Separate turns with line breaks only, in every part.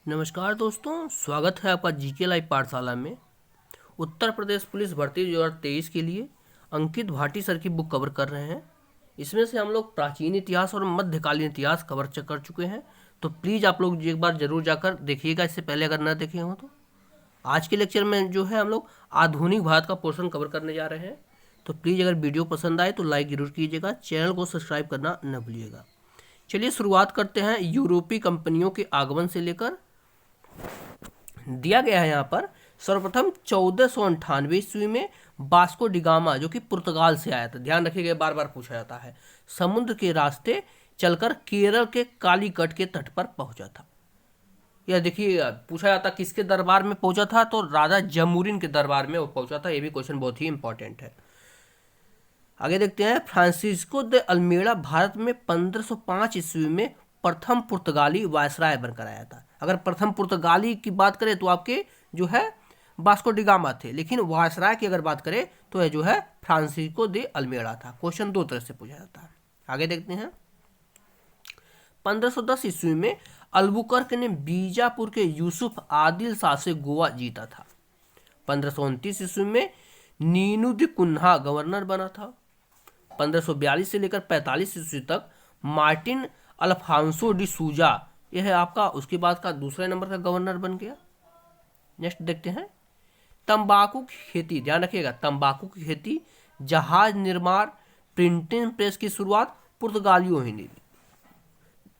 नमस्कार दोस्तों, स्वागत है आपका जीके लाइव पाठशाला में। उत्तर प्रदेश पुलिस भर्ती 2023 के लिए अंकित भाटी सर की बुक कवर कर रहे हैं। इसमें से हम लोग प्राचीन इतिहास और मध्यकालीन इतिहास कवर कर चुके हैं, तो प्लीज़ आप लोग एक बार ज़रूर जाकर देखिएगा, इससे पहले अगर न देखे हों तो। आज के लेक्चर में जो है हम लोग आधुनिक भारत का पोर्शन कवर करने जा रहे हैं, तो प्लीज़ अगर वीडियो पसंद आए तो लाइक ज़रूर कीजिएगा, चैनल को सब्सक्राइब करना न भूलिएगा। चलिए शुरुआत करते हैं। यूरोपीय कंपनियों के आगमन से लेकर दिया गया है यहाँ पर। सर्वप्रथम 1498 ईस्वी में वास्को डी गामा, जो कि पुर्तगाल से आया था, ध्यान रखिएगा बार बार पूछा जाता है, समुद्र के रास्ते चलकर केरल के कालीकट के तट पर पहुंचा था। यह देखिए पूछा जाता किसके दरबार में पहुंचा था, तो राजा जमूरिन के दरबार में वो पहुंचा था। ये भी क्वेश्चन बहुत ही इंपॉर्टेंट है। आगे देखते हैं। फ्रांसिस्को दे अल्मेड़ा भारत में 1505 ईस्वी में प्रथम पुर्तगाली वायसराय बनकर आया था। अगर प्रथम पुर्तगाली की बात करें तो आपके जो है वास्को डी गामा थे, लेकिन वायसराय की अगर बात करें तो यह जो है फ्रांसिस्को दे अल्मेड़ा था। क्वेश्चन दो तरह से पूछा जाता है। आगे देखते हैं। 1510 ईस्वी में अल्बुकर्क ने बीजापुर के यूसुफ आदिल शाह से गोवा जीता था। 1529 ईस्वी में नीनू दी कुन्हा गवर्नर बना था। 1542 से लेकर 45 ईस्वी तक मार्टिन अल्फांसो डी सूजा, यह है आपका उसके बाद का दूसरे नंबर का गवर्नर बन गया। नेक्स्ट देखते हैं। तंबाकू की खेती, ध्यान रखिएगा, तंबाकू की खेती, जहाज निर्माण, प्रिंटिंग प्रेस की शुरुआत पुर्तगालियों ही ने दी।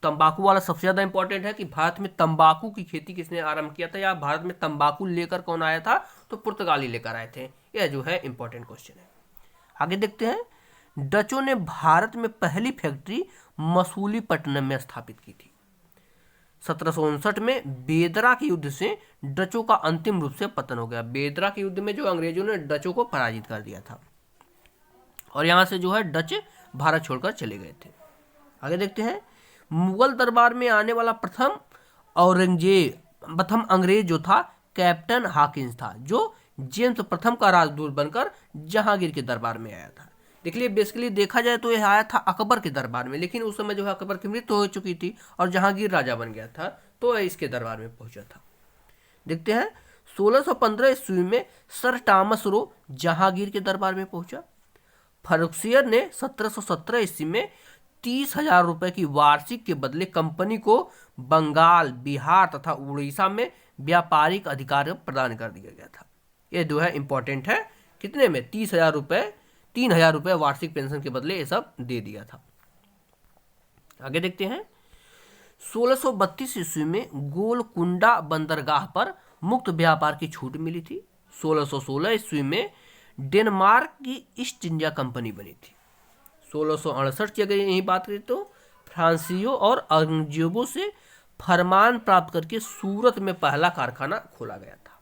तंबाकू वाला सबसे ज़्यादा इंपॉर्टेंट है कि भारत में तंबाकू की खेती किसने आरंभ किया था, या भारत में तंबाकू लेकर कौन आया था, तो पुर्तगाली लेकर आए थे। यह जो है इंपॉर्टेंट क्वेश्चन है। आगे देखते हैं। डचों ने भारत में पहली फैक्ट्री मसूलीपट्टनम में स्थापित की थी। 1759 में बेदरा के युद्ध से डचों का अंतिम रूप से पतन हो गया। बेदरा के युद्ध में जो अंग्रेजों ने डचों को पराजित कर दिया था, और यहां से जो है डच भारत छोड़कर चले गए थे। आगे देखते हैं। मुगल दरबार में आने वाला प्रथम अंग्रेज जो था कैप्टन हाकिंस था, जो जेम्स प्रथम का राजदूत बनकर जहांगीर के दरबार में आया था। देखिए बेसिकली देखा जाए तो यह आया था अकबर के दरबार में, लेकिन उस समय जो है अकबर की मृत्यु हो चुकी थी और जहांगीर राजा बन गया था, तो इसके दरबार में पहुंचा था। देखते हैं। 1615 ईस्वी में सर टॉमस रो जहांगीर के दरबार में पहुंचा। फर्रुखसियर ने 1717 ईस्वी में 30,000 रुपए की वार्षिक के बदले कंपनी को बंगाल, बिहार तथा उड़ीसा में व्यापारिक अधिकार प्रदान कर दिया गया था। यह जो है इंपॉर्टेंट है। कितने में? 3,000 रुपए वार्षिक पेंशन के बदले ये सब दे दिया था। आगे देखते हैं। 1632 ईस्वी में गोलकुंडा बंदरगाह पर मुक्त व्यापार की छूट मिली थी। 1616 ईस्वी में डेनमार्क की ईस्ट इंडिया कंपनी बनी थी। 1668 की अगर यही बात करें तो फ्रांसीसियों और अंग्रेजों से फरमान प्राप्त करके सूरत में पहला कारखाना खोला गया था।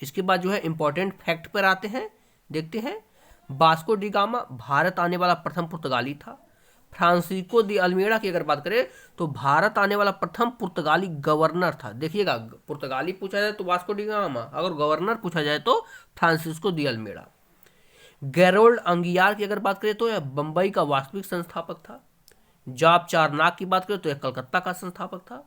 इसके बाद जो है इंपॉर्टेंट फैक्ट पर आते हैं। देखते हैं। वास्को डी गामा भारत आने वाला प्रथम पुर्तगाली था। फ्रांसिस्को दी अल्मेड़ा की अगर बात करें तो भारत आने वाला प्रथम पुर्तगाली गवर्नर था। देखिएगा, पुर्तगाली पूछा जाए तो वास्को डी गामा, अगर गवर्नर पूछा जाए तो फ्रांसिस्को दी अल्मेड़ा। गैरोल्ड अंगियार की अगर बात करें तो यह बंबई का वास्तविक संस्थापक था। जॉब चारनाक की बात करें तो यह कलकत्ता का संस्थापक था।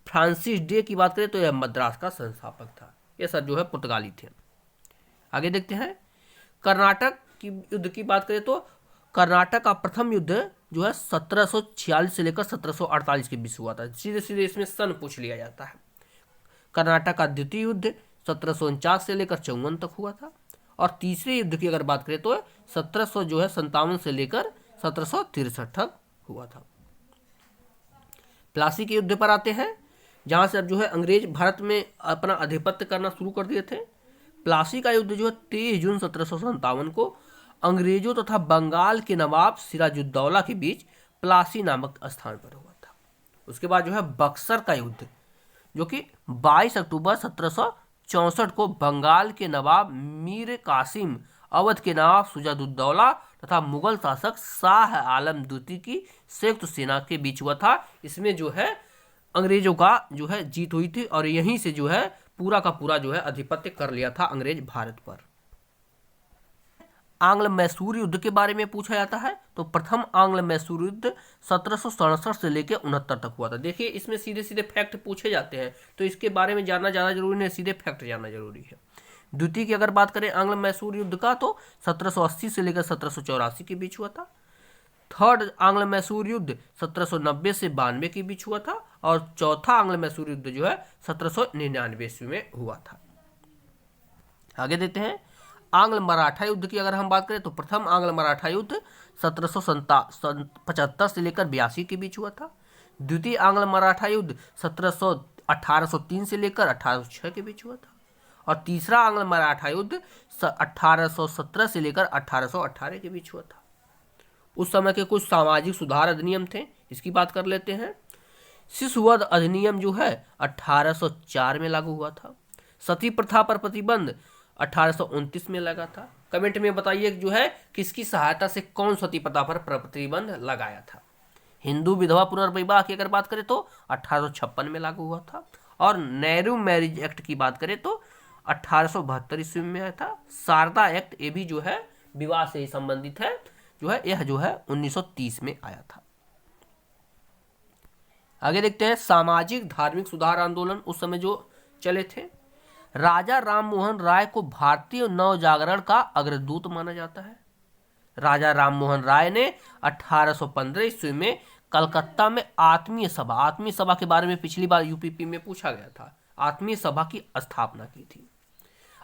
फ्रांसिस डे की बात करें तो यह मद्रास का संस्थापक था। यह सब जो है पुर्तगाली थे। आगे देखते हैं। कर्नाटक की युद्ध की बात करें तो कर्नाटक का प्रथम युद्ध जो है 1746 से लेकर 1748 के बीच हुआ था। सीधे सीधे इसमें सन पूछ लिया जाता है। कर्नाटक का द्वितीय युद्ध 1749 से लेकर 54 तक हुआ था, और तीसरे युद्ध की अगर बात करें तो 1757 से लेकर 1763 तक हुआ था। प्लासी के युद्ध पर आते हैं, जहां से अब जो है अंग्रेज भारत में अपना आधिपत्य करना शुरू कर दिए थे। प्लासी का युद्ध जो है 23 जून 1757 को अंग्रेजों तथा बंगाल के नवाब सिराजुद्दौला के बीच प्लासी नामक स्थान पर हुआ था। उसके बाद जो है बक्सर का युद्ध, जो कि 22 अक्टूबर 1764 को बंगाल के नवाब मीर कासिम, अवध के नवाब सुजाउद्दौला तथा मुगल शासक शाह आलम द्वितीय की संयुक्त सेना के बीच हुआ था। इसमें जो है अंग्रेजों का जो है जीत हुई थी, और यहीं से जो है पूरा का पूरा जो है आधिपत्य कर लिया था अंग्रेज भारत पर। आंग्ल मैसूर युद्ध के बारे में पूछा जाता है तो प्रथम आंग्ल मैसूर युद्ध 1767 से लेकर 69 तक हुआ था। देखिए इसमें सीधे सीधे फैक्ट पूछे जाते हैं तो इसके बारे में जानना ज़्यादा जरूरी नहीं, सीधे फैक्ट जानना जरूरी है। द्वितीय की अगर बात करें आंग्ल मैसूर युद्ध का तो 1780 से लेकर 1784 के बीच हुआ था। थर्ड आंग्ल मैसूर युद्ध 1790 से 92 के बीच हुआ था। और चौथा आंग्ल मैसूर युद्ध जो है 1799 ईस्वी में हुआ था। आगे देखते हैं आंग्ल मराठा युद्ध की अगर हम बात करें तो प्रथम आंग्ल मराठा युद्ध 1775 से लेकर 82 के बीच हुआ था। द्वितीय आंग्ल मराठा युद्ध 1803 से लेकर 1806 के बीच हुआ था। और तीसरा आंग्ल मराठा युद्ध 1817 से लेकर 1818 के बीच हुआ था। उस समय के कुछ सामाजिक सुधार अधिनियम थे, इसकी बात कर लेते हैं। शिशुवध अधिनियम जो है 1804 में लागू हुआ था। सती प्रथा पर प्रतिबंध 1829 में लगा था। कमेंट में बताइए जो है किसकी सहायता से कौन सती प्रथा पर प्रतिबंध लगाया था। हिंदू विधवा पुनर्विवाह की अगर बात करें तो 1856 में लागू हुआ था। और नेहरू मैरिज एक्ट की बात करें तो 1872 ईस्वी में आया था। शारदा एक्ट ये भी जो है विवाह से ही संबंधित है, यह जो है 1930 में आया था। आगे देखते हैं सामाजिक धार्मिक सुधार आंदोलन उस समय जो चले थे। राजा राम मोहन राय को भारतीय नव जागरण का अग्रदूत माना जाता है। राजा राम मोहन राय ने 1815 ईस्वी में कलकत्ता में आत्मीय सभा के बारे में पिछली बार यूपीपी में पूछा गया था, आत्मीय सभा की स्थापना की थी।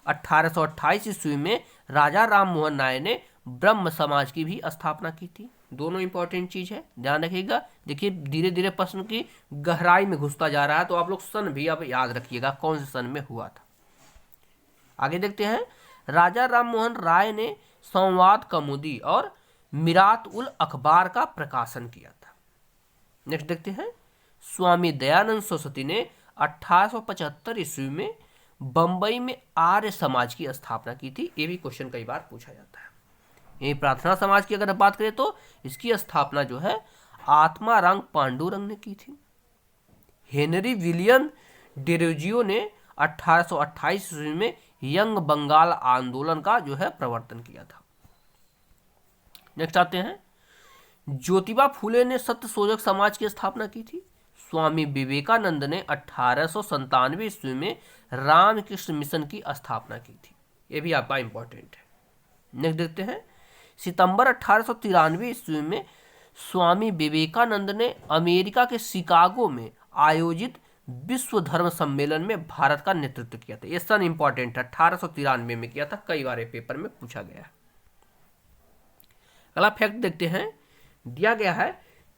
1828 ईस्वी में राजा राम मोहन राय ने ब्रह्म समाज की भी स्थापना की थी। दोनों इंपॉर्टेंट चीज है, ध्यान रखिएगा। देखिए धीरे धीरे प्रश्न की गहराई में घुसता जा रहा है तो आप लोग सन भी अब याद रखिएगा कौन से सन में हुआ था। आगे देखते हैं राजा राम मोहन राय ने संवाद कौमुदी और मिरात उल अखबार का प्रकाशन किया था। नेक्स्ट देखते हैं स्वामी दयानंद सरस्वती ने 1875 ईस्वी में बंबई में आर्य समाज की स्थापना की थी। ये भी क्वेश्चन कई बार पूछा जाता है। ये प्रार्थना समाज की अगर बात करें तो इसकी स्थापना जो है आत्माराम पांडुरंग ने की थी। हेनरी विलियम डेरोजियो ने 1828 ईस्वी में यंग बंगाल आंदोलन का जो है प्रवर्तन किया था। नेक्स्ट आते हैं ज्योतिबा फुले ने सत्यशोधक समाज की स्थापना की थी। स्वामी विवेकानंद ने 1897 ईस्वी में रामकृष्ण मिशन की स्थापना की थी। यह भी आपका इंपॉर्टेंट है। नेक्स्ट देखते हैं सितंबर 1893 ईस्वी में स्वामी विवेकानंद ने अमेरिका के शिकागो में आयोजित विश्व धर्म सम्मेलन में भारत का नेतृत्व किया था। यह सन इंपॉर्टेंट है, 1893 में किया था, कई बार पेपर में पूछा गया है। अगला फैक्ट देखते हैं, दिया गया है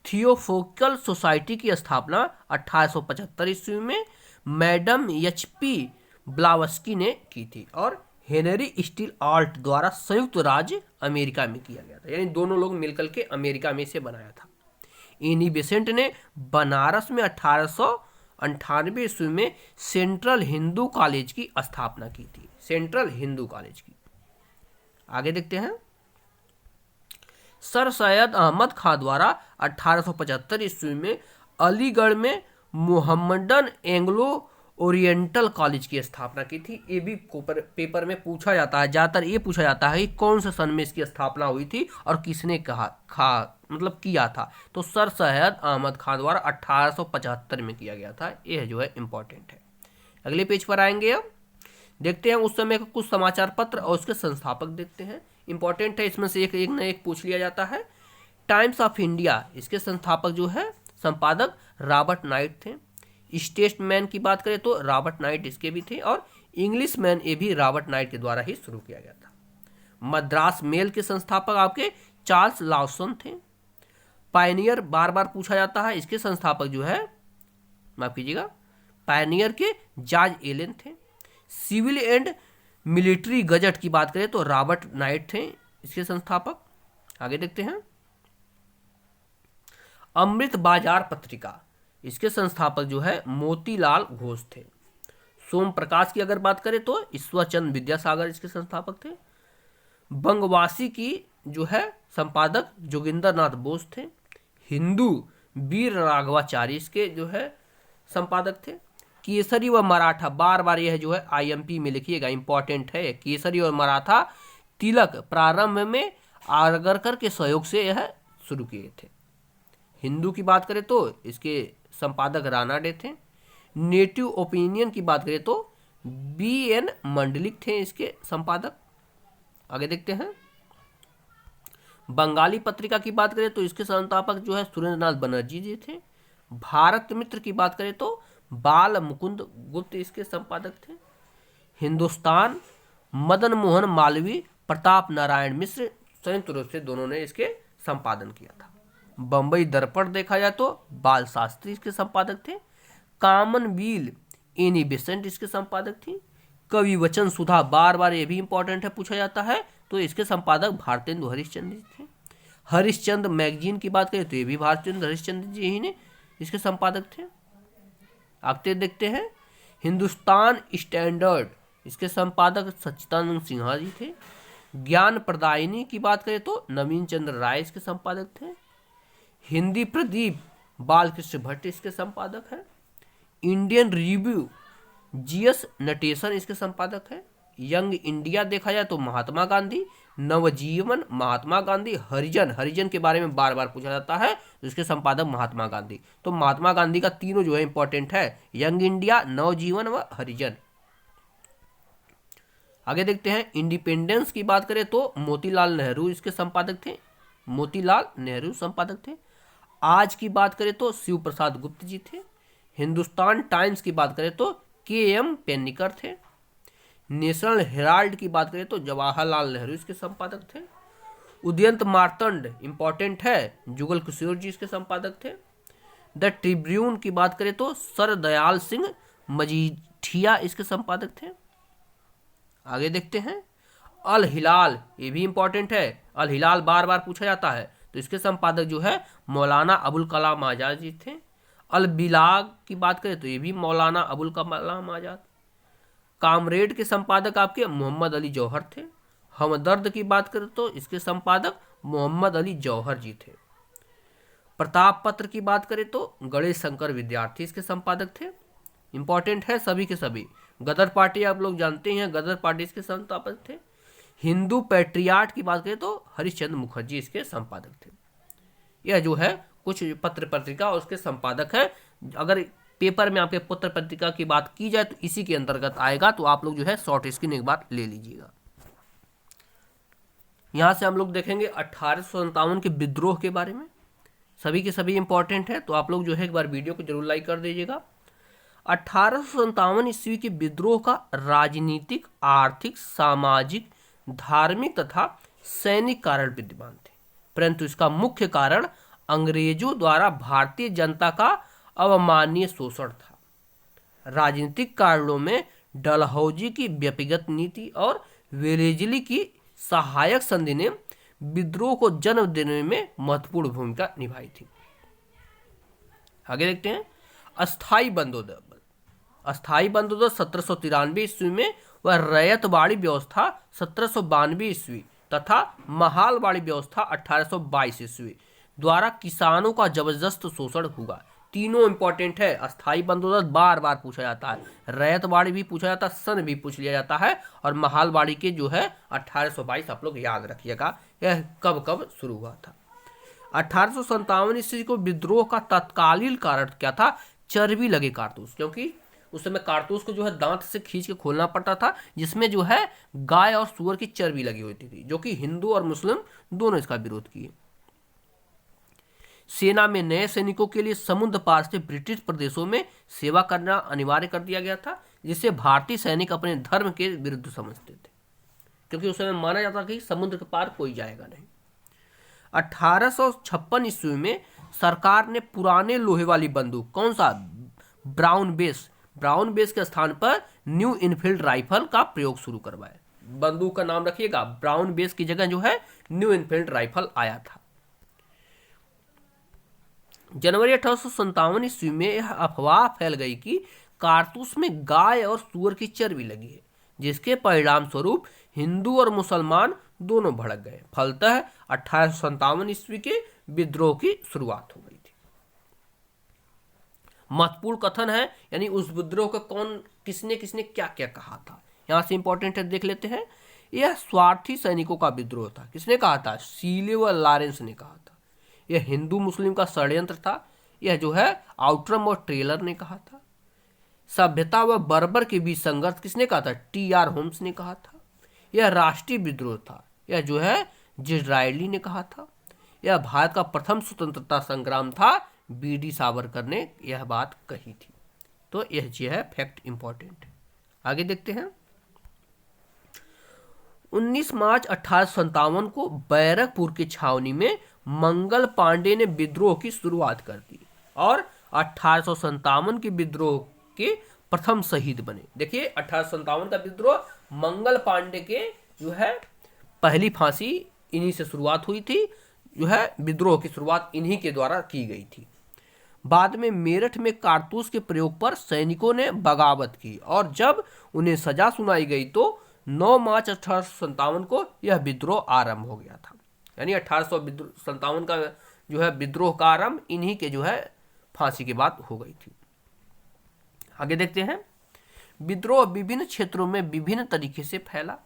थियोफोकल सोसाइटी की स्थापना 1875 ईस्वी में मैडम एच.पी. ब्लावस्की ने की थी और हेनरी स्टील आल्ट द्वारा संयुक्त राज्य अमेरिका में किया गया था। यानी दोनों लोग मिलकर के अमेरिका में इसे बनाया था। एनी बेसेंट ने बनारस में 1898 ईस्वी में सेंट्रल हिंदू कॉलेज की स्थापना की थी। सेंट्रल हिंदू कॉलेज की। आगे देखते हैं सर सैयद अहमद खां द्वारा 1875 ईस्वी में अलीगढ़ में मोहम्मदन एंग्लो ओरिएंटल कॉलेज की स्थापना की थी। ये भी पेपर में पूछा जाता है, ज़्यादातर ये पूछा जाता है कि कौन से सन में इसकी स्थापना हुई थी और किसने किया था। तो सर सैयद अहमद खान द्वारा 1875 में किया गया था। यह जो है इंपॉर्टेंट है। अगले पेज पर आएंगे, अब देखते हैं उस समय के कुछ समाचार पत्र और उसके संस्थापक देखते हैं। इंपॉर्टेंट है, इसमें से एक न एक पूछ लिया जाता है। टाइम्स ऑफ इंडिया, इसके संस्थापक जो है संपादक रॉबर्ट नाइट थे। स्टेट्समैन की बात करें तो रॉबर्ट नाइट इसके भी थे और इंग्लिश मैन ये भी रॉबर्ट नाइट के द्वारा ही शुरू किया गया था। मद्रास मेल के संस्थापक आपके चार्ल्स लॉसन थे। पायनियर बार बार पूछा जाता है, इसके संस्थापक जो है माफ कीजिएगा पायनियर के जॉर्ज एलन थे। सिविल एंड मिलिट्री गजट की बात करें तो रॉबर्ट नाइट थे इसके संस्थापक। आगे देखते हैं अमृत बाजार पत्रिका, इसके संस्थापक जो है मोतीलाल घोष थे। सोम प्रकाश की अगर बात करें तो ईश्वरचंद विद्यासागर इसके संस्थापक थे। बंगवासी की जो है संपादक जोगिंदर नाथ बोस थे। हिंदू वीर राघवाचार्य इसके जो है संपादक थे। केसरी व मराठा, बार बार यह जो है आईएमपी में लिखिएगा, इंपॉर्टेंट है। केसरी और मराठा तिलक प्रारंभ में आगरकर के सहयोग से यह शुरू किए थे। हिंदू की बात करें तो इसके संपादक राणा डे थे। नेटिव ओपिनियन की बात करें तो B.N. मंडलिक थे इसके संपादक। आगे देखते हैं। बंगाली पत्रिका की बात करें तो इसके संस्थापक जो है सुरेंद्रनाथ बनर्जी जी थे। भारत मित्र की बात करें तो बाल मुकुंद गुप्त इसके संपादक थे। हिंदुस्तान मदन मोहन मालवीय, प्रताप नारायण मिश्र संयुक्त रूप से दोनों ने इसके संपादन किया था। बंबई दर्पण देखा जाए तो बाल शास्त्री इसके संपादक थे। कॉमनवील एनी बेसेंट इसके संपादक थी। कवि वचन सुधा, बार बार ये भी इंपॉर्टेंट है, पूछा जाता है, तो इसके संपादक भारतेंदु हरिश्चंद्र जी थे। हरिश्चंद्र मैगजीन की बात करें तो ये भी भारतेंदु हरिश्चंद्र जी ही ने इसके संपादक थे। आगे देखते हैं। हिंदुस्तान स्टैंडर्ड इसके संपादक सच्चिदानंद सिन्हा जी थे। ज्ञान प्रदायिनी की बात करें तो नवीन चंद्र राय इसके संपादक थे। हिंदी प्रदीप बालकृष्ण भट्ट इसके संपादक है। इंडियन रिव्यू GS नटेशन इसके संपादक है। यंग इंडिया देखा जाए तो महात्मा गांधी। नवजीवन महात्मा गांधी। हरिजन, हरिजन के बारे में बार बार पूछा जाता है, तो इसके संपादक महात्मा गांधी। तो महात्मा गांधी का तीनों जो है इंपॉर्टेंट है, यंग इंडिया, नवजीवन व हरिजन। आगे देखते हैं। इंडिपेंडेंस की बात करें तो मोतीलाल नेहरू इसके संपादक थे। मोतीलाल नेहरू संपादक थे। आज की बात करें तो शिव प्रसाद गुप्त जी थे। हिंदुस्तान टाइम्स की बात करें तो KM पेन्निकर थे। नेशनल हेराल्ड की बात करें तो जवाहरलाल नेहरू इसके संपादक थे। उदयंत मार्तंड इंपॉर्टेंट है, जुगल किशोर जी इसके संपादक थे। द ट्रिब्यून की बात करें तो सर दयाल सिंह मजीठिया इसके संपादक थे। आगे देखते हैं। अल हिलाल, ये भी इंपॉर्टेंट है, अल हिलाल बार बार पूछा जाता है, तो इसके संपादक जो है मौलाना अबुल कलाम आजाद जी थे। अल बिलाग की बात करें तो ये भी मौलाना अबुल कलाम आजाद। कामरेड के संपादक आपके मोहम्मद अली जौहर थे। हमदर्द की बात करें तो इसके संपादक मोहम्मद अली जौहर जी थे। प्रताप पत्र की बात करें तो गणेश शंकर विद्यार्थी इसके संपादक थे। इंपॉर्टेंट है सभी के सभी। गदर पार्टी आप लोग जानते हैं, गदर पार्टी इसके संस्थापक थे। हिंदू पैट्रियाट की बात करें तो हरिश्चंद्र मुखर्जी इसके संपादक थे। यह जो है कुछ पत्र पत्रिका और उसके संपादक है। अगर पेपर में आपके पत्र पत्रिका की बात की जाए तो इसी के अंतर्गत आएगा, तो आप लोग जो है शॉर्ट स्क्रीन एक बार ले लीजिएगा। यहां से हम लोग देखेंगे 1857 के विद्रोह के बारे में, सभी के सभी इंपॉर्टेंट है, तो आप लोग जो है एक बार वीडियो को जरूर लाइक कर दीजिएगा। 1857 ईस्वी के विद्रोह का राजनीतिक, आर्थिक, सामाजिक, धार्मिक तथा सैनिक कारण विद्यमान थे, परंतु इसका मुख्य कारण अंग्रेजों द्वारा भारतीय जनता का अवमाननीय शोषण था। राजनीतिक कारणों में डलहौजी की व्यक्तिगत नीति और वेलेजली की सहायक संधि ने विद्रोह को जन्म देने में महत्वपूर्ण भूमिका निभाई थी। आगे देखते हैं। अस्थायी बंदोबस्त। अस्थायी बंदोबस्त 1793 ईस्वी में व रैयतवाड़ी व्यवस्था 1792 ईस्वी तथा महालवाड़ी व्यवस्था 1822 ईस्वी द्वारा किसानों का जबरदस्त शोषण हुआ। तीनों इंपॉर्टेंट है। अस्थायी बंदोबस्त बार बार पूछा जाता है, रैयतवाड़ी भी पूछा जाता है, सन भी पूछ लिया जाता है, और महालवाड़ी के जो है 1822 आप लोग याद रखिएगा, यह कब कब शुरू हुआ था। 1857 ईस्वी को विद्रोह का तत्कालीन कारण क्या था? चर्बी लगे कारतूस, क्योंकि उस समय कारतूस को जो है दांत से खींच के खोलना पड़ता था, जिसमें जो है गाय और सूअर की चर्बी लगी होती थी, जो कि हिंदू और मुस्लिम दोनों इसका विरोध किए। सेना में नए सैनिकों के लिए समुद्र पार से ब्रिटिश प्रदेशों में सेवा करना अनिवार्य कर दिया गया था, जिसे भारतीय सैनिक अपने धर्म के विरुद्ध समझते थे, क्योंकि उस समय माना जाता था कि समुद्र के पार कोई जाएगा नहीं। 1856 ईस्वी में सरकार ने पुराने लोहे वाली बंदूक, कौन सा? ब्राउन बेस के स्थान पर न्यू इनफील्ड राइफल का प्रयोग शुरू करवाया। बंदूक का नाम रखिएगा, ब्राउन बेस की जगह जो है न्यू इनफील्ड राइफल आया था। जनवरी 1857 ईस्वी में यह अफवाह फैल गई कि कारतूस में गाय और सूअर की चर्बी लगी है, जिसके परिणाम स्वरूप हिंदू और मुसलमान दोनों भड़क गए। फलतः 1857 ईस्वी के विद्रोह की शुरुआत हो गई थी। महत्वपूर्ण कथन है, यानी उस विद्रोह का किसने क्या क्या कहा था, यहां से इंपॉर्टेंट है, देख लेते हैं। यह स्वार्थी सैनिकों का विद्रोह था। किसने कहा था? सीले व लॉरेंस ने कहा था। यह हिंदू मुस्लिम का षड्यंत्र था। यह जो है आउटरम और टेलर ने कहा था। सभ्यता व बर्बर के बीच संघर्ष किसने कहा था? टी.आर. होम्स ने कहा था। यह राष्ट्रीय विद्रोह था। यह जो है जिज़राइली ने कहा था। यह भारत का प्रथम स्वतंत्रता संग्राम था। बी.डी. सावरकर ने यह बात कही थी। तो यह जो है फैक्ट इंपॉर्टेंट है। आगे देखते हैं। 19 मार्च 1857 को बैरकपुर की छावनी में मंगल पांडे ने विद्रोह की शुरुआत कर दी और 1857 के विद्रोह के प्रथम शहीद बने। देखिए 1857 का विद्रोह मंगल पांडे के जो है पहली फांसी इन्हीं से शुरुआत हुई थी। जो है विद्रोह की शुरुआत इन्हीं के द्वारा की गई थी। बाद में मेरठ में कारतूस के प्रयोग पर सैनिकों ने बगावत की और जब उन्हें सजा सुनाई गई तो 9 मार्च 1857 को यह विद्रोह आरंभ हो गया था। यानी 1857 का जो है विद्रोह का आरंभ इन्हीं के जो है फांसी के बाद हो गई थी। आगे देखते हैं। विद्रोह विभिन्न क्षेत्रों में विभिन्न तरीके से फैला।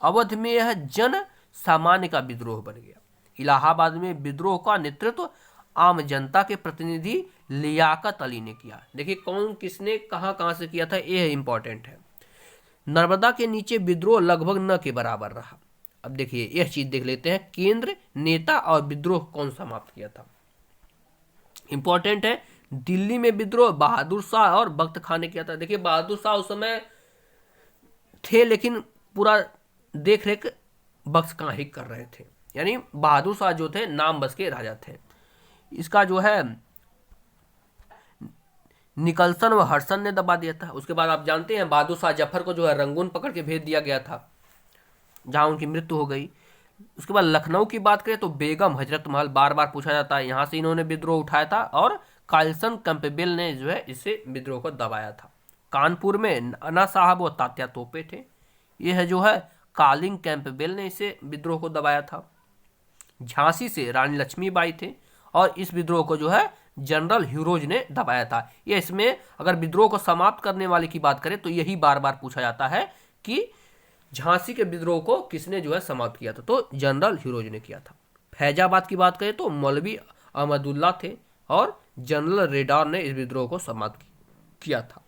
अवध में यह जन सामान्य का विद्रोह बन गया। इलाहाबाद में विद्रोह का नेतृत्व आम जनता के प्रतिनिधि लियाकत अली ने किया। देखिए कौन किसने कहां से किया था, यह इंपॉर्टेंट है। नर्मदा के नीचे विद्रोह लगभग न के बराबर रहा। अब देखिए यह चीज देख लेते हैं। केंद्र, नेता और विद्रोह कौन समाप्त किया था, इंपॉर्टेंट है। दिल्ली में विद्रोह बहादुर शाह और बख्त खान ने किया था। देखिए बहादुर शाह उस समय थे लेकिन पूरा देख रेख बख्त खान ही कर रहे थे। यानी बहादुर शाह जो थे नाम बस के राजा थे। इसका जो है निकलसन व हडसन ने दबा दिया था। उसके बाद आप जानते हैं बहादुर शाह जफर को जो है रंगून पकड़ के भेज दिया गया था जहां उनकी मृत्यु हो गई। उसके बाद लखनऊ की बात करें तो बेगम हजरत महल बार बार पूछा जाता है, यहाँ से इन्होंने विद्रोह उठाया था और कार्लसन कैंपबेल ने जो है इसे विद्रोह को दबाया था। कानपुर में अन्ना साहब और तात्या तोपे थे। यह जो है कालिंग कैंपबेल ने इसे विद्रोह को दबाया था। झांसी से रानी लक्ष्मीबाई थे और इस विद्रोह को जो है जनरल ह्यूरोज ने दबाया था। ये इसमें अगर विद्रोह को समाप्त करने वाले की बात करें तो यही बार बार पूछा जाता है कि झांसी के विद्रोह को किसने जो है समाप्त किया था, तो जनरल ह्यूरोज ने किया था। फैजाबाद की बात करें तो मौलवी अहमदुल्ला थे और जनरल रेडार ने इस विद्रोह को समाप्त किया था।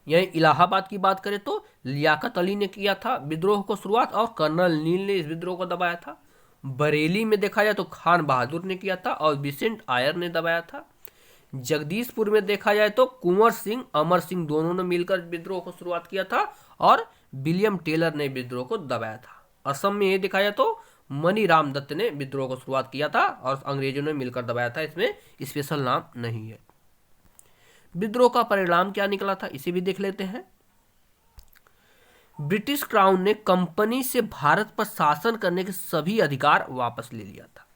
यही इलाहाबाद की बात करें तो लियाकत अली ने किया था विद्रोह को शुरुआत और कर्नल नील ने इस विद्रोह को दबाया था। बरेली में देखा जाए तो खान बहादुर ने किया था और विसेंट आयर ने दबाया था। जगदीशपुर में देखा जाए तो कुंवर सिंह, अमर सिंह दोनों ने मिलकर विद्रोह को शुरुआत किया था और विलियम टेलर ने विद्रोह को दबाया था। असम में ये देखा जाए तो मनी राम दत्त ने विद्रोह को शुरुआत किया था और अंग्रेजों ने मिलकर दबाया था। इसमें स्पेशल नाम नहीं है। विद्रोह का परिणाम क्या निकला था इसे भी देख लेते हैं। ब्रिटिश क्राउन ने कंपनी से भारत पर शासन करने के सभी अधिकार वापस ले लिया था।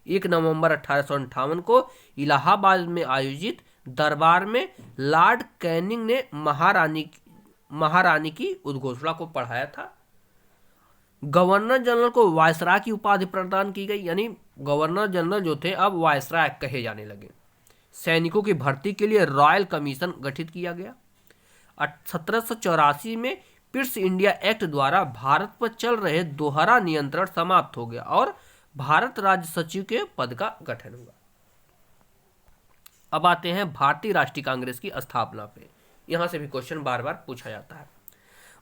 1 नवंबर 1858 को इलाहाबाद में आयोजित दरबार में लॉर्ड कैनिंग ने महारानी की उद्घोषणा को पढ़ाया था। गवर्नर जनरल को वायसराय की उपाधि प्रदान की गई। यानी गवर्नर जनरल जो थे अब वायसराय कहे जाने लगे। सैनिकों की भर्ती के लिए रॉयल कमीशन गठित किया गया। 1784 में पिट्स इंडिया एक्ट द्वारा भारत पर चल रहे दोहरा नियंत्रण समाप्त हो गया और भारत राज्य सचिव के पद का गठन हुआ। अब आते हैं भारतीय राष्ट्रीय कांग्रेस की स्थापना पे। यहां से भी क्वेश्चन बार बार पूछा जाता है।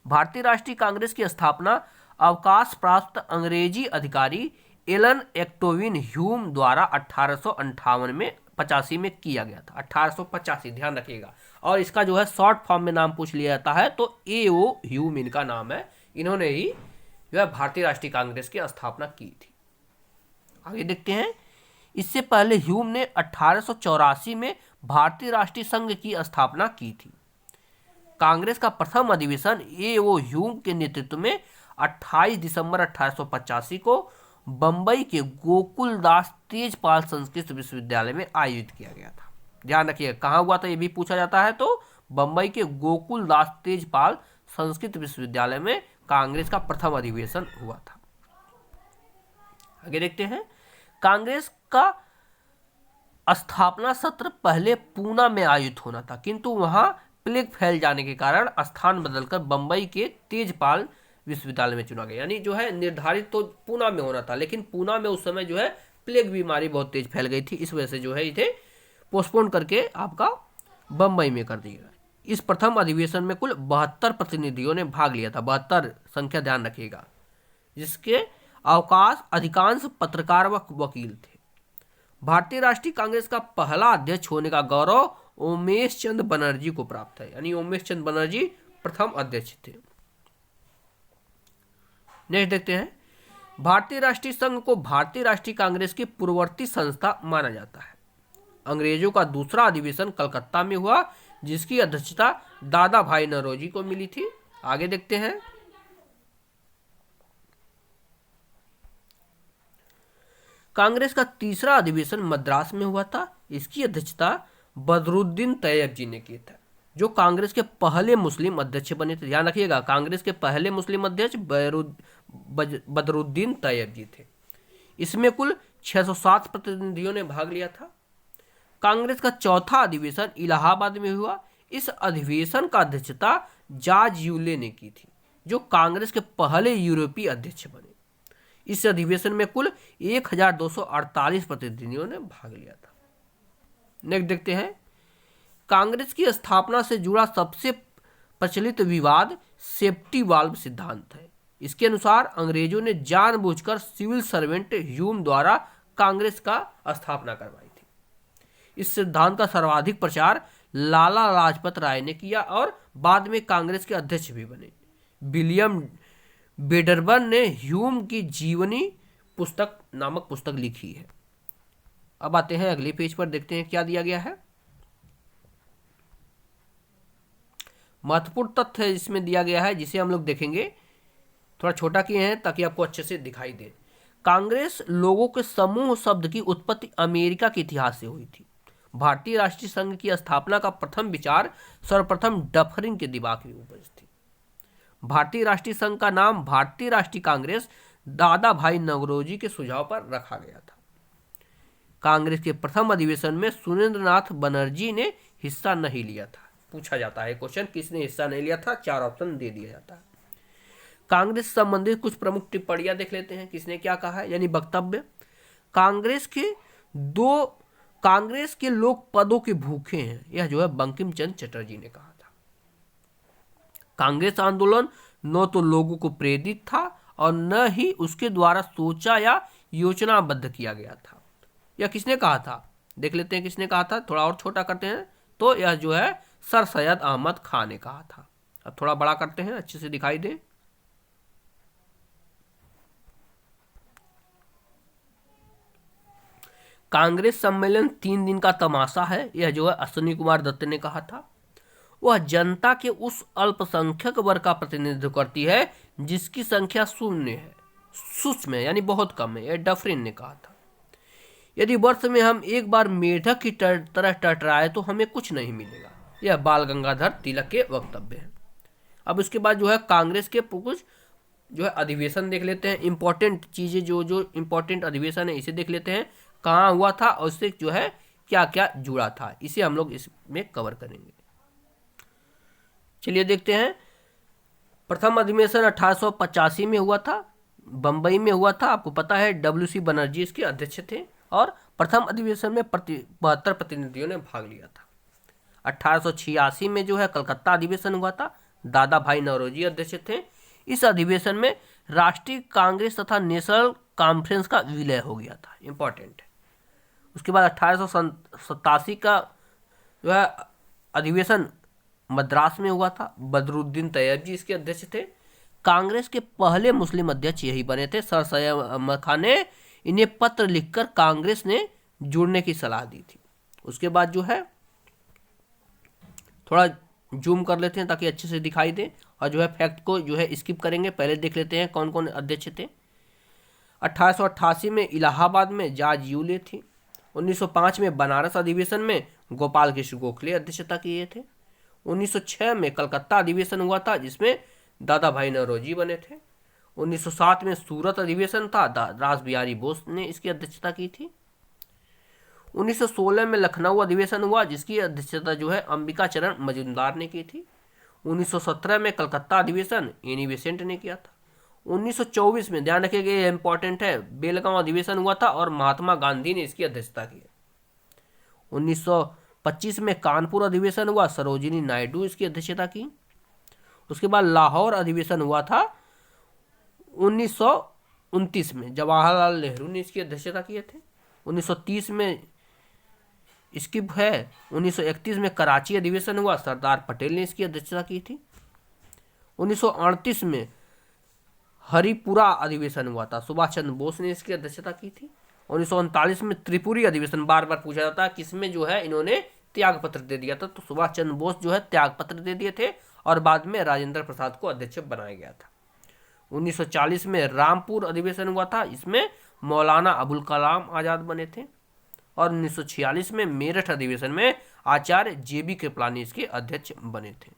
भारतीय राष्ट्रीय कांग्रेस की स्थापना अवकाश प्राप्त अंग्रेजी अधिकारी एलन एक्टोविन ह्यूम द्वारा 1858 में 85 में किया गया था। 1885 ध्यान रखिएगा। और इसका जो है शॉर्ट फॉर्म में नाम पूछ लिया जाता है तो A.O. ह्यूम इनका नाम है। इन्होंने ही जो है भारतीय राष्ट्रीय कांग्रेस की स्थापना की थी। आगे देखते हैं। इससे पहले ह्यूम ने 1884 में भारतीय राष्ट्रीय संघ की स्थापना की थी। कांग्रेस का प्रथम अधिवेशन A.O. ह्यूम के नेतृत्व में 28 दिसंबर 1885 को बंबई के गोकुलदास तेजपाल संस्कृत विश्वविद्यालय में आयोजित किया गया था। ध्यान रखिएगा कहाँ हुआ था, ये भी पूछा जाता है। तो बंबई के गोकुलदास तेजपाल संस्कृत विश्वविद्यालय में कांग्रेस का प्रथम अधिवेशन हुआ था। आगे देखते हैं। कांग्रेस का स्थापना सत्र पहले पूना में आयोजित होना था किंतु वहां प्लेग फैल जाने के कारण स्थान बदलकर बंबई के तेजपाल विश्वविद्यालय में चुना गया। यानी जो है निर्धारित तो पूना में होना था, लेकिन पूना में उस समय जो है प्लेग बीमारी बहुत तेज फैल गई थी, इस वजह से जो है इसे पोस्टपोन करके आपका बंबई में कर दिया। इस प्रथम अधिवेशन में कुल 72 प्रतिनिधियों ने भाग लिया था, 72 संख्या ध्यान रखिएगा, जिसके अवकाश अधिकांश पत्रकार व वकील थे। भारतीय राष्ट्रीय कांग्रेस का पहला अध्यक्ष होने का गौरव उमेश चंद बनर्जी को प्राप्त है। यानी उमेश चंद बनर्जी प्रथम अध्यक्ष थे। नेक्स्ट देखते हैं, भारतीय राष्ट्रीय संघ को भारतीय राष्ट्रीय कांग्रेस की पूर्ववर्ती संस्था माना जाता है। अंग्रेजों का दूसरा अधिवेशन कलकत्ता में हुआ, जिसकी अध्यक्षता दादा भाई नौरोजी को मिली थी। आगे देखते हैं, कांग्रेस का तीसरा अधिवेशन मद्रास में हुआ था। इसकी अध्यक्षता बदरुद्दीन तैयब जी ने की था, जो कांग्रेस के पहले मुस्लिम अध्यक्ष बने थे। ध्यान रखिएगा, कांग्रेस के पहले मुस्लिम अध्यक्ष बदरुद्दीन तैयब जी थे। इसमें कुल 607 प्रतिनिधियों ने भाग लिया था। कांग्रेस का चौथा अधिवेशन इलाहाबाद में हुआ। इस अधिवेशन का अध्यक्षता जॉर्ज यूले ने की थी, जो कांग्रेस के पहले यूरोपीय अध्यक्ष बने। इस अधिवेशन में कुल 1248 प्रतिनिधियों ने भाग लिया था। नेक्स्ट देखते हैं, कांग्रेस की स्थापना से जुड़ा सबसे प्रचलित विवाद सेफ्टी वाल्व सिद्धांत है। इसके अनुसार अंग्रेजों ने जानबूझकर सिविल सर्वेंट ह्यूम द्वारा कांग्रेस का स्थापना करवाई थी। इस सिद्धांत का सर्वाधिक प्रचार लाला लाजपत राय ने किया और बाद में कांग्रेस के अध्यक्ष भी बने। विलियम बेडरबन ने ह्यूम की जीवनी पुस्तक नामक पुस्तक लिखी है। अब आते हैं अगले पेज पर, देखते हैं क्या दिया गया है। महत्वपूर्ण तथ्य इसमें दिया गया है, जिसे हम लोग देखेंगे। थोड़ा छोटा किए हैं ताकि आपको अच्छे से दिखाई दे। कांग्रेस लोगों के समूह शब्द की उत्पत्ति अमेरिका के इतिहास से हुई थी। भारतीय राष्ट्रीय संघ की स्थापना का प्रथम विचार सर्वप्रथम डफरिन के दिमाग में उपज थी। भारतीय राष्ट्रीय संघ का नाम भारतीय राष्ट्रीय कांग्रेस दादा भाई नौरोजी के सुझाव पर रखा गया था। कांग्रेस के प्रथम अधिवेशन में सुरेंद्रनाथ बनर्जी ने हिस्सा नहीं लिया था। पूछा जाता है क्वेश्चन, किसने हिस्सा नहीं लिया था? 4 ऑप्शन दे दिया जाता है। कांग्रेस संबंधित कुछ प्रमुख टिप्पणियां देख लेते हैं, किसने क्या कहा है, यानी वक्तव्य। कांग्रेस के लोग पदों के भूखे हैं, यह जो है बंकिम चंद्र चटर्जी ने कहा था। कांग्रेस आंदोलन न तो लोगों को प्रेरित था और न ही उसके द्वारा सोचा या योजनाबद्ध किया गया था। यह किसने कहा था? देख लेते हैं किसने कहा था। थोड़ा और छोटा करते हैं तो यह जो है सर सैयद अहमद खान ने कहा था। अब थोड़ा बड़ा करते हैं, अच्छे से दिखाई दे। कांग्रेस सम्मेलन 3 दिन का तमाशा है, यह जो है अश्विनी कुमार दत्त ने कहा था। वह जनता के उस अल्पसंख्यक वर्ग का प्रतिनिधित्व करती है जिसकी संख्या शून्य है, सूक्ष्म है, यानी बहुत कम है, यह डफरिन ने कहा था। यदि वर्ष में हम एक बार मेढक की तरह टटराए तो हमें कुछ नहीं मिलेगा, यह बाल गंगाधर तिलक के वक्तव्य है। अब उसके बाद जो है कांग्रेस के कुछ जो है अधिवेशन देख लेते हैं। इंपॉर्टेंट चीजें जो इंपॉर्टेंट अधिवेशन है इसे देख लेते हैं, कहाँ हुआ था और उससे जो है क्या क्या जुड़ा था, इसे हम लोग इसमें कवर करेंगे। चलिए देखते हैं। प्रथम अधिवेशन 1885 में हुआ था, बंबई में हुआ था। आपको पता है WC बनर्जी इसके अध्यक्ष थे और प्रथम अधिवेशन में 72 प्रतिनिधियों ने भाग लिया था। 1886 में जो है कलकत्ता अधिवेशन हुआ था, दादा भाई नौरोजी अध्यक्ष थे। इस अधिवेशन में राष्ट्रीय कांग्रेस तथा नेशनल कॉन्फ्रेंस का विलय हो गया था, इंपॉर्टेंट है। उसके बाद 1887 का जो है अधिवेशन मद्रास में हुआ था, बदरुद्दीन तैयब जी इसके अध्यक्ष थे। कांग्रेस के पहले मुस्लिम अध्यक्ष यही बने थे, सर सैयद अहमद खान ने इन्हें पत्र लिखकर कांग्रेस ने जुड़ने की सलाह दी थी। उसके बाद जो है थोड़ा जूम कर लेते हैं ताकि अच्छे से दिखाई दे और जो है फैक्ट को जो है स्किप करेंगे, पहले देख लेते हैं कौन कौन अध्यक्ष थे। 1888 में इलाहाबाद में जॉर्ज यूले थी। 1905 में बनारस अधिवेशन में गोपाल कृष्ण गोखले अध्यक्षता किए थे। 1906 में कलकत्ता अधिवेशन हुआ था जिसमें दादा भाई नौरोजी बने थे। 1907 में सूरत अधिवेशन था, रास बिहारी बोस ने इसकी अध्यक्षता की थी। 1916 में लखनऊ अधिवेशन हुआ, जिसकी अध्यक्षता जो है अंबिका चरण मजूमदार ने की थी। 1917 में कलकत्ता अधिवेशन एनी बेसेंट ने किया था। 1924 में, ध्यान रखिएगा ये इंपॉर्टेंट है, बेलगांव अधिवेशन हुआ था और महात्मा गांधी ने इसकी अध्यक्षता की। 1925 में कानपुर अधिवेशन हुआ, सरोजिनी नायडू इसकी अध्यक्षता की। उसके बाद लाहौर अधिवेशन हुआ था 1929 में, जवाहरलाल नेहरू ने इसकी अध्यक्षता किए थे। 1930 में स्किप है, 1931 में कराची अधिवेशन हुआ, सरदार पटेल ने इसकी अध्यक्षता की थी। 1938 में हरिपुरा अधिवेशन हुआ था, सुभाष चंद्र बोस ने इसकी अध्यक्षता की थी। 1939 में त्रिपुरी अधिवेशन, बार बार पूछा जाता है किसमें जो है इन्होंने त्याग पत्र दे दिया था, तो सुभाष चंद्र बोस जो है त्याग पत्र दे दिए थे और बाद में राजेंद्र प्रसाद को अध्यक्ष बनाया गया था। 1940 में रामपुर अधिवेशन हुआ था, इसमें मौलाना अबुल कलाम आजाद बने थे। और 1946 में मेरठ अधिवेशन में आचार्य JB कृपलानी इसके अध्यक्ष बने थे।